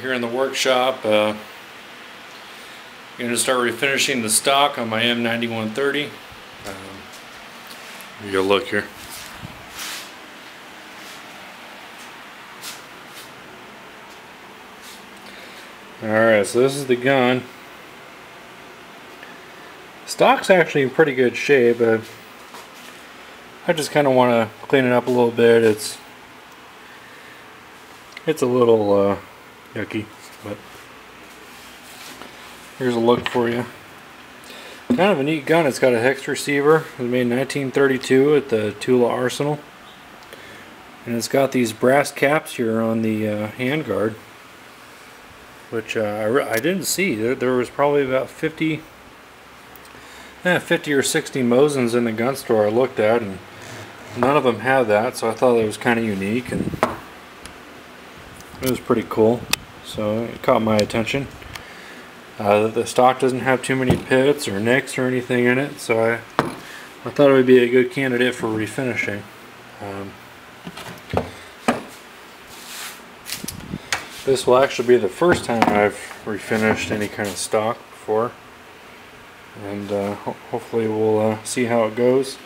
here in the workshop. Going to start refinishing the stock on my M9130. Give you a look here. Alright, so this is the gun. Stock's actually in pretty good shape, but I just kind of want to clean it up a little bit. It's a little yucky, but here's a look for you. Kind of a neat gun. It's got a hex receiver. It was made in 1932 at the Tula Arsenal, and it's got these brass caps here on the handguard, which I didn't see. There was probably about 50 or 60 Mosins in the gun store I looked at, and none of them had that, so I thought it was kind of unique, and it was pretty cool, so it caught my attention. The stock doesn't have too many pits or nicks or anything in it, so I thought it would be a good candidate for refinishing. This will actually be the first time I've refinished any kind of stock before, and hopefully we'll see how it goes.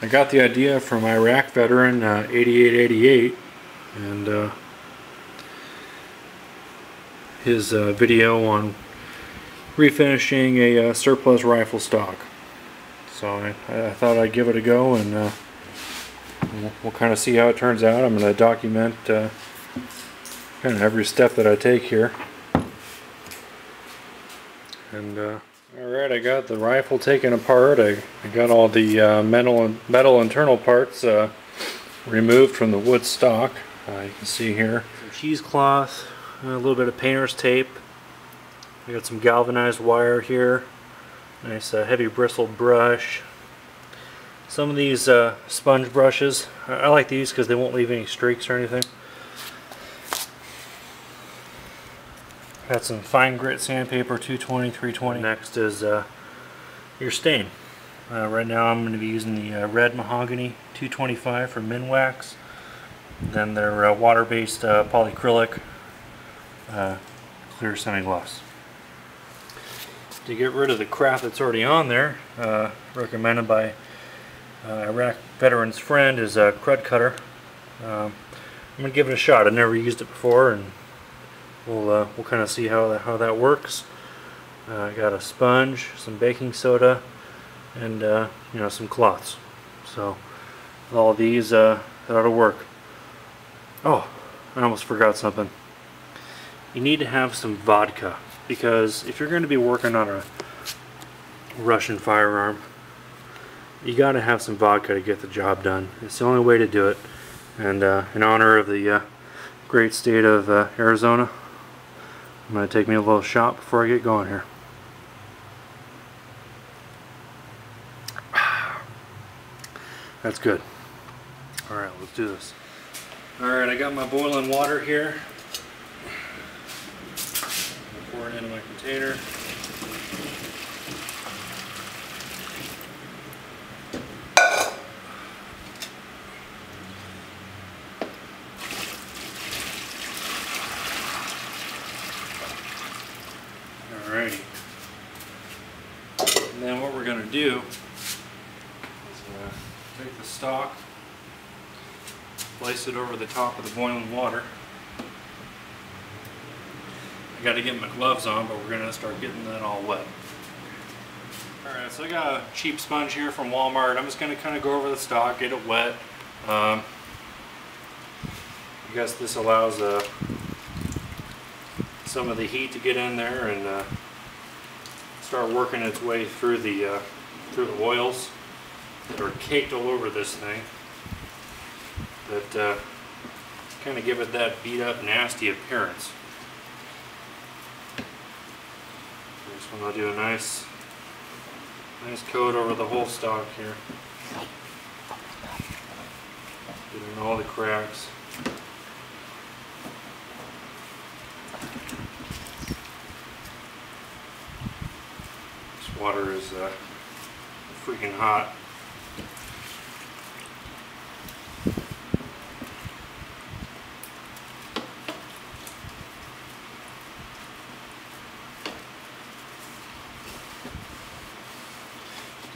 I got the idea from Iraq veteran 8888, and his video on refinishing a surplus rifle stock. So I thought I'd give it a go, and we'll kind of see how it turns out. I'm going to document kind of every step that I take here. And alright, I got the rifle taken apart. I got all the metal internal parts removed from the wood stock. You can see here some cheesecloth, a little bit of painter's tape. I got some galvanized wire here, nice heavy bristled brush. Some of these sponge brushes, I like these because they won't leave any streaks or anything. Got some fine grit sandpaper, 220, 320. Next is your stain. Right now I'm going to be using the red mahogany 225 for Minwax. Then their water-based polyacrylic clear semi-gloss. To get rid of the crap that's already on there, recommended by Iraq veteran's friend, is a crud cutter. I'm going to give it a shot. I've never used it before, and we'll kind of see how that works. I got a sponge, some baking soda, and you know, some cloths. So with all of these, that ought to work. Oh, I almost forgot something. You need to have some vodka, because if you're going to be working on a Russian firearm, you got to have some vodka to get the job done. It's the only way to do it. And in honor of the great state of Arizona, I'm going to take me a little shot before I get going here. That's good. Alright, let's do this. Alright, I got my boiling water here. Pour it into my container. Alrighty. And then what we're going to do is take the stock, place it over the top of the boiling water. I got to get my gloves on, but we're going to start getting that all wet. Alright, so I got a cheap sponge here from Walmart. I'm just going to kind of go over the stock, get it wet. I guess this allows some of the heat to get in there and start working its way through the oils that are caked all over this thing, that kind of give it that beat up, nasty appearance. Just want to do a nice coat over the whole stock here, getting all the cracks. This water is freaking hot.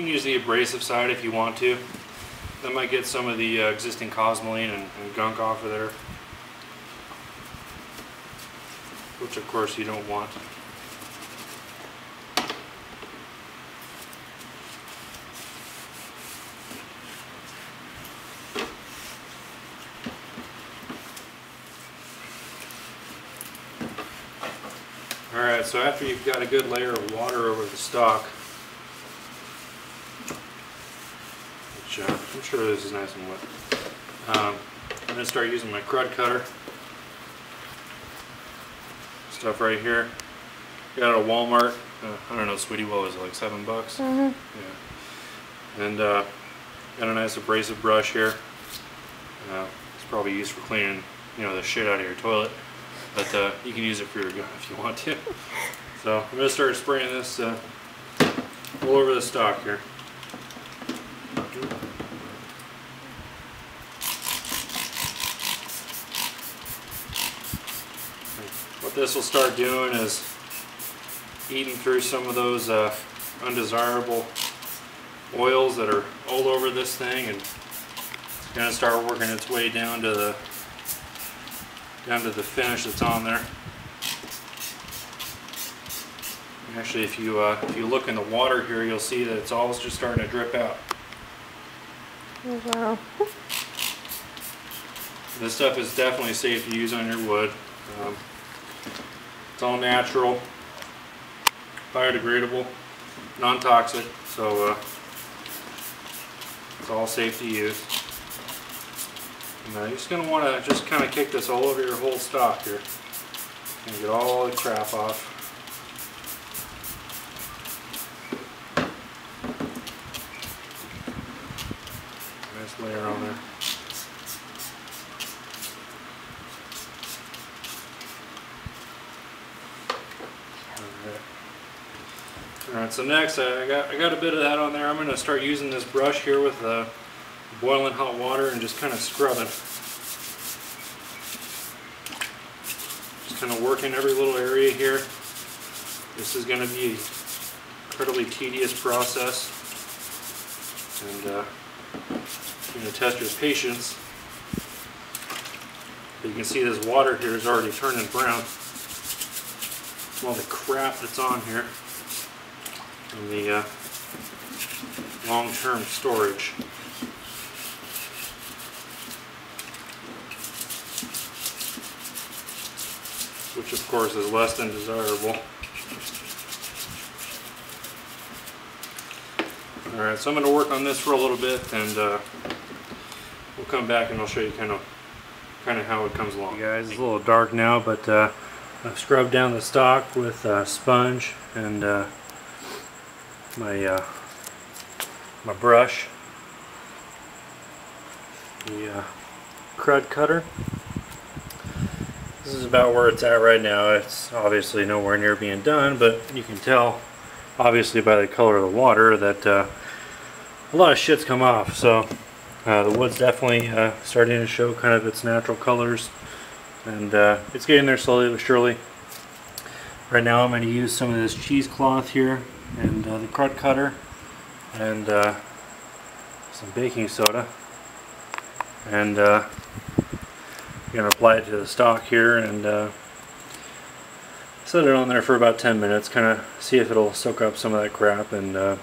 can use the abrasive side if you want to. That might get some of the existing cosmoline and gunk off of there, which of course you don't want. Alright, so after you've got a good layer of water over the stock, which I'm sure this is nice and wet, I'm going to start using my crud cutter. Stuff right here. Got it at Walmart. I don't know, sweetie, what was it, like $7? Yeah. And got a nice abrasive brush here. It's probably used for cleaning, you know, the shit out of your toilet. But you can use it for your gun if you want to. So I'm going to start spraying this all over the stock here. What this will start doing is eating through some of those undesirable oils that are all over this thing, and it's going to start working its way down to the finish that's on there. Actually, if you look in the water here, you'll see that it's all just starting to drip out. Oh, wow. This stuff is definitely safe to use on your wood. It's all natural, biodegradable, non-toxic, so it's all safe to use. And you're just going to want to just kind of kick this all over your whole stock here and get all the crap off. Nice layer on there. Alright, so next I got a bit of that on there. I'm going to start using this brush here with boiling hot water and just kind of scrubbing. Just kind of working every little area here. This is going to be an incredibly tedious process, and I'm going to test your patience. But you can see this water here is already turning brown from all the crap that's on here from the long-term storage. Which of course is less than desirable. Alright, so I'm going to work on this for a little bit, and we'll come back and I'll show you kind of how it comes along. Hey guys, it's a little dark now, but I've scrubbed down the stock with sponge and my brush, the crud cutter. This is about where it's at right now. It's obviously nowhere near being done, but you can tell obviously by the color of the water that a lot of shit's come off. So the wood's definitely starting to show kind of its natural colors, and it's getting there slowly but surely. Right now I'm going to use some of this cheesecloth here and the crud cutter and some baking soda, and I'm going to apply it to the stock here and set it on there for about 10 minutes, kind of see if it'll soak up some of that crap, and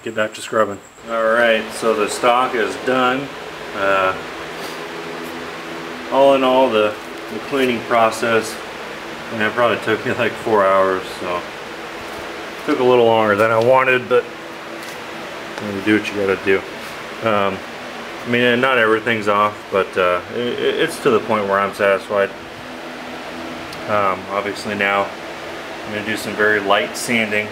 get back to scrubbing. Alright, so the stock is done. All in all, the cleaning process, and it probably took me like 4 hours, so it took a little longer than I wanted, but you do what you gotta do. I mean, not everything's off, but it's to the point where I'm satisfied. Obviously now I'm going to do some very light sanding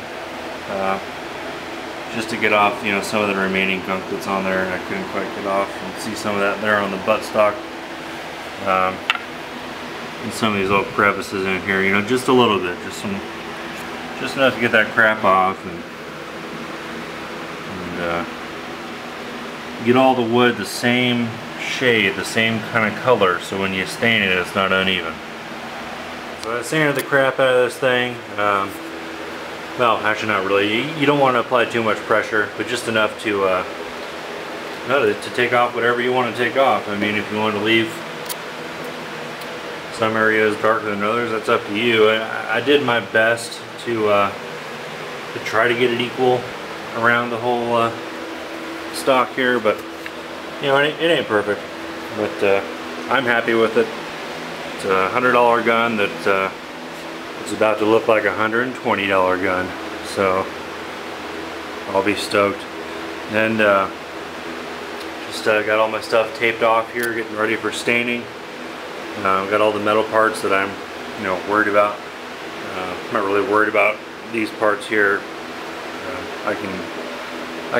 just to get off, you know, some of the remaining gunk that's on there and I couldn't quite get off. You can see some of that there on the buttstock, and some of these little crevices in here, you know, just a little bit, just enough to get that crap off, and get all the wood the same shade, the same kind of color, so when you stain it, it's not uneven. So I sanded the crap out of this thing. well, actually not really. You don't want to apply too much pressure, but just enough to take off whatever you want to take off. I mean, if you want to leave some areas darker than others, that's up to you. I did my best to try to get it equal around the whole stock here, but you know, it ain't perfect. But I'm happy with it. It's a $100 gun that it's about to look like a $120 gun, so I'll be stoked. And just got all my stuff taped off here, getting ready for staining. Got all the metal parts that I'm, you know, worried about. I'm not really worried about these parts here. I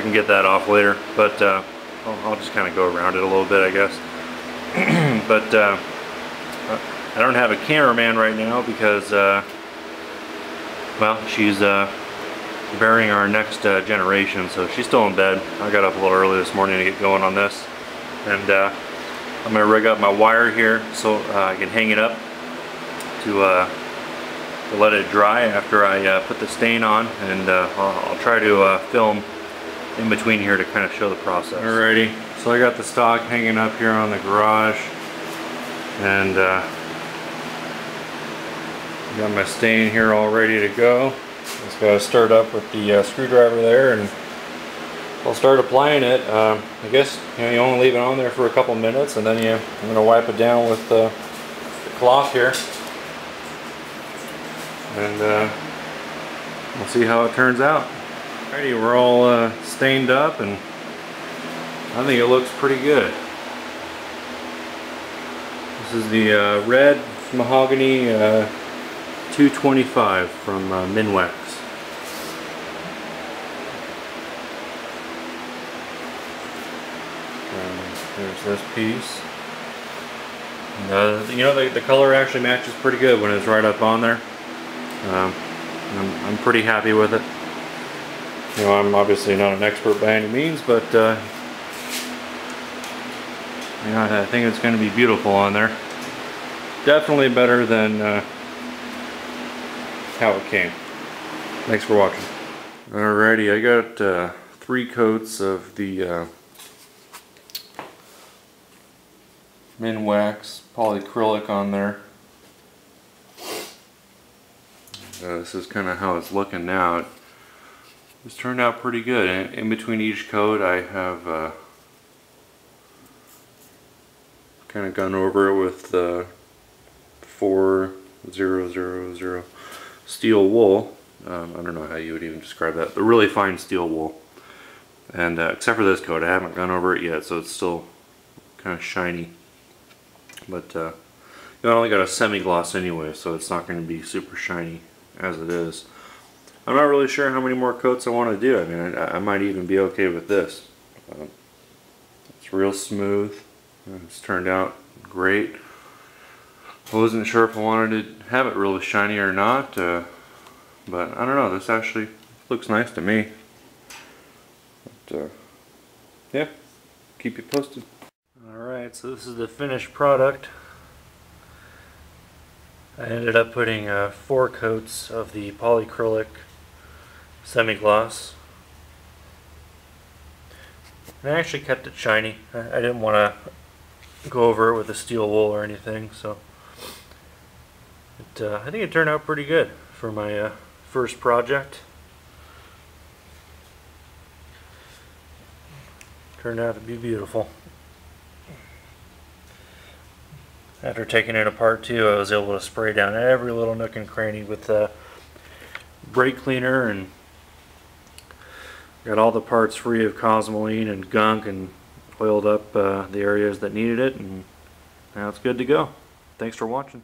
can get that off later, but I'll just kind of go around it a little bit, I guess. But I don't have a cameraman right now because, well, she's burying our next generation, so she's still in bed. I got up a little early this morning to get going on this, and I'm going to rig up my wire here so I can hang it up to let it dry after I put the stain on, and I'll try to film in between here to kind of show the process. Alrighty, so I got the stock hanging up here on the garage, and got my stain here all ready to go. Just got to start up with the screwdriver there, and I'll start applying it. I guess you only leave it on there for a couple minutes, and then I'm going to wipe it down with the cloth here, and we'll see how it turns out. Alrighty, we're all stained up, and I think it looks pretty good. This is the red mahogany 225 from Minwax. There's this piece. And, you know, the color actually matches pretty good when it's right up on there. I'm pretty happy with it. You know, I'm obviously not an expert by any means, but you know, I think it's going to be beautiful on there. Definitely better than how it came. Thanks for watching. Alrighty, I got 3 coats of the Minwax polyacrylic on there. This is kind of how it's looking now. It's turned out pretty good. In between each coat I have kind of gone over it with 4000 steel wool. I don't know how you would even describe that, but really fine steel wool. And except for this coat, I haven't gone over it yet, so it's still kind of shiny. But I only got a semi-gloss anyway, so it's not going to be super shiny as it is. I'm not really sure how many more coats I want to do. I mean, I might even be okay with this. It's real smooth. It's turned out great. I wasn't sure if I wanted to have it really shiny or not, but I don't know. This actually looks nice to me. But, yeah, keep you posted. Alright, so this is the finished product. I ended up putting 4 coats of the polyacrylic semi-gloss. And I actually kept it shiny. I didn't want to go over it with a steel wool or anything, so I think it turned out pretty good for my first project. Turned out to be beautiful. After taking it apart too, I was able to spray down every little nook and cranny with brake cleaner, and got all the parts free of cosmoline and gunk, and oiled up the areas that needed it, and now it's good to go. Thanks for watching.